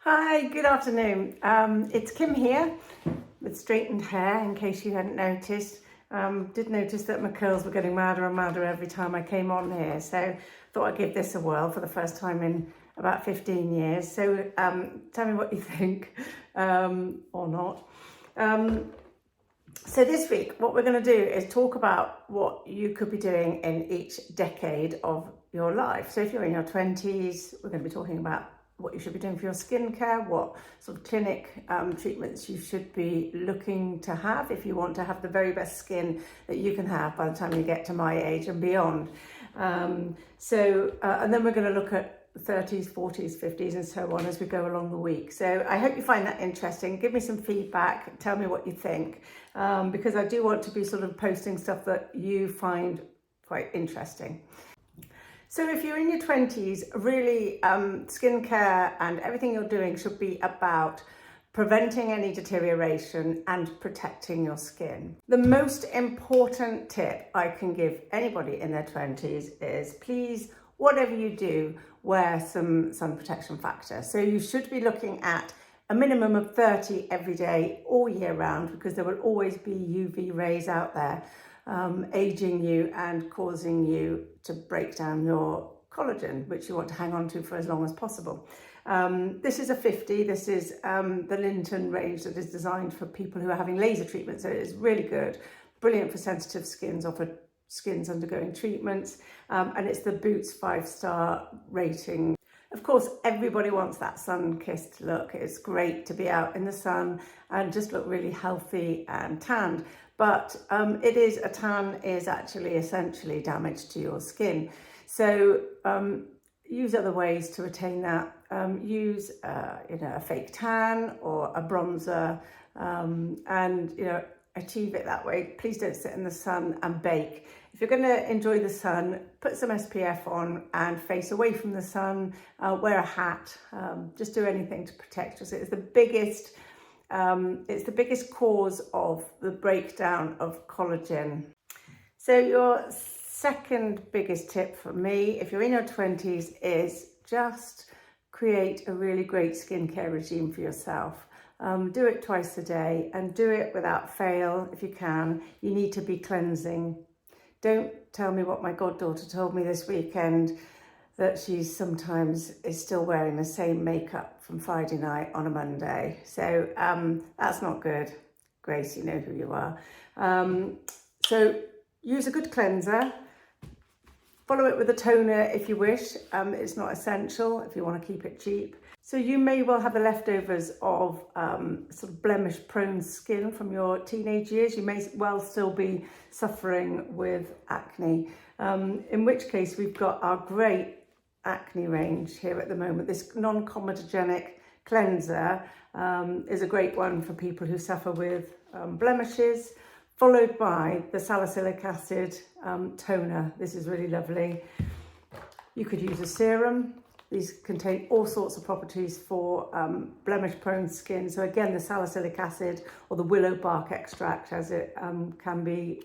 Hi, good afternoon. It's Kim here with straightened hair, in case you hadn't noticed. Did notice that my curls were getting madder and madder every time I came on here, so thought I'd give this a whirl for the first time in about 15 years. So tell me what you think, or not. So this week, what we're going to do is talk about what you could be doing in each decade of your life. So if you're in your 20s, we're going to be talking about what you should be doing for your skincare, what sort of clinic treatments you should be looking to have if you want to have the very best skin that you can have by the time you get to my age and beyond. And then we're going to look at 30s, 40s, 50s and so on as we go along the week. So I hope you find that interesting. Give me some feedback, tell me what you think, because I do want to be sort of posting stuff that you find quite interesting. So if you're in your 20s, really skincare and everything you're doing should be about preventing any deterioration and protecting your skin. The most important tip I can give anybody in their 20s is please, whatever you do, wear some sun protection factor. So you should be looking at a minimum of 30 every day, all year round, because there will always be UV rays out there aging you and causing you to break down your collagen, which you want to hang on to for as long as possible. This is a 50. This is the Linton range that is designed for people who are having laser treatment. So it is really good, brilliant for sensitive skins or for skins undergoing treatments. And it's the Boots 5-star rating. Of course, everybody wants that sun-kissed look. It's great to be out in the sun and just look really healthy and tanned. But a tan is actually essentially damage to your skin. So use other ways to retain that. Use a fake tan or a bronzer and achieve it that way. Please don't sit in the sun and bake. If you're going to enjoy the sun, put some SPF on and face away from the sun. Wear a hat. Just do anything to protect yourself. It's the biggest cause of the breakdown of collagen. So your second biggest tip for me, if you're in your 20s, is just create a really great skincare regime for yourself. Do it twice a day and do it without fail if you can. You need to be cleansing. Don't tell me what my goddaughter told me this weekend, that she sometimes is still wearing the same makeup from Friday night on a Monday. So that's not good. Grace, you know who you are. So use a good cleanser. Follow it with a toner if you wish. It's not essential if you want to keep it cheap. So you may well have the leftovers of sort of blemish-prone skin from your teenage years. You may well still be suffering with acne, in which case we've got our great acne range here at the moment. This non-comedogenic cleanser is a great one for people who suffer with blemishes, followed by the salicylic acid toner. This is really lovely. You could use a serum. These contain all sorts of properties for blemish-prone skin. So again, the salicylic acid or the willow bark extract, as it can be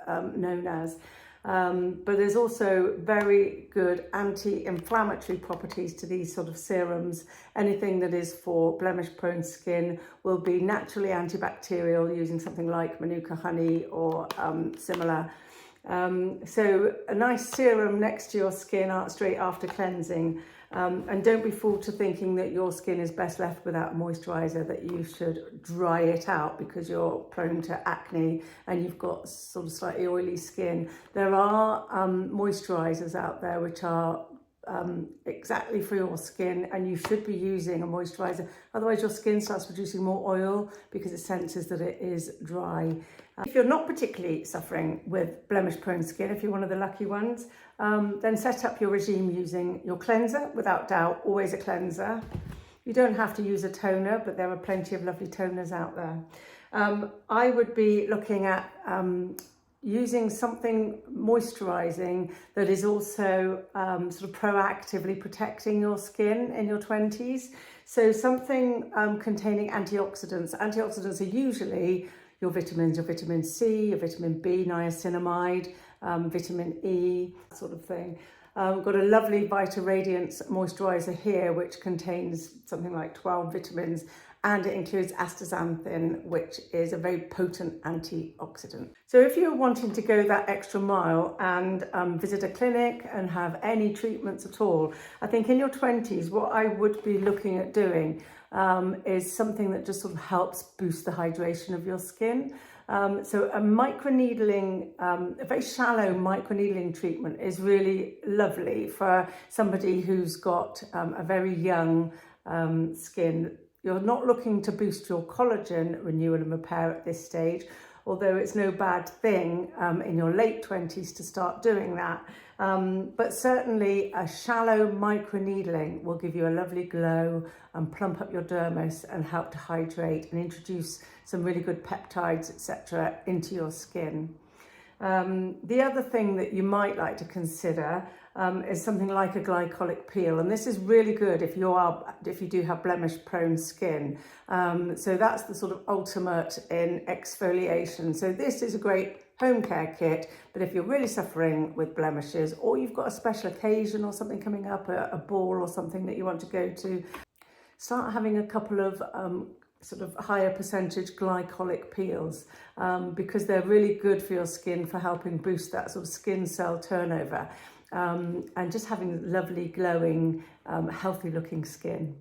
known as. But there's also very good anti-inflammatory properties to these sort of serums. Anything that is for blemish-prone skin will be naturally antibacterial using something like Manuka honey or similar. So a nice serum next to your skin straight after cleansing. And don't be fooled to thinking that your skin is best left without moisturiser, that you should dry it out because you're prone to acne and you've got sort of slightly oily skin. There are moisturisers out there which are exactly for your skin, and you should be using a moisturiser. Otherwise your skin starts producing more oil because it senses that it is dry. If you're not particularly suffering with blemish-prone skin, if you're one of the lucky ones, then set up your regime using your cleanser, without doubt, always a cleanser. You don't have to use a toner, but there are plenty of lovely toners out there. I would be looking at using something moisturising that is also sort of proactively protecting your skin in your 20s. So something containing antioxidants. Antioxidants are usually your vitamins, your vitamin C, your vitamin B, niacinamide, vitamin E, that sort of thing. Got a lovely Vita Radiance moisturiser here, which contains something like 12 vitamins, and it includes astaxanthin, which is a very potent antioxidant. So if you're wanting to go that extra mile and visit a clinic and have any treatments at all, I think in your 20s, what I would be looking at doing is something that just sort of helps boost the hydration of your skin. So a microneedling, a very shallow microneedling treatment is really lovely for somebody who's got a very young skin. You're not looking to boost your collagen renewal and repair at this stage, although it's no bad thing in your late 20s to start doing that. But certainly a shallow microneedling will give you a lovely glow and plump up your dermis and help to hydrate and introduce some really good peptides, etc., into your skin. The other thing that you might like to consider is something like a glycolic peel, and this is really good if you do have blemish-prone skin. So that's the sort of ultimate in exfoliation. So this is a great home care kit, but if you're really suffering with blemishes, or you've got a special occasion or something coming up, a ball or something that you want to go to, start having a couple of sort of higher percentage glycolic peels because they're really good for your skin for helping boost that sort of skin cell turnover and just having lovely, glowing, healthy looking skin.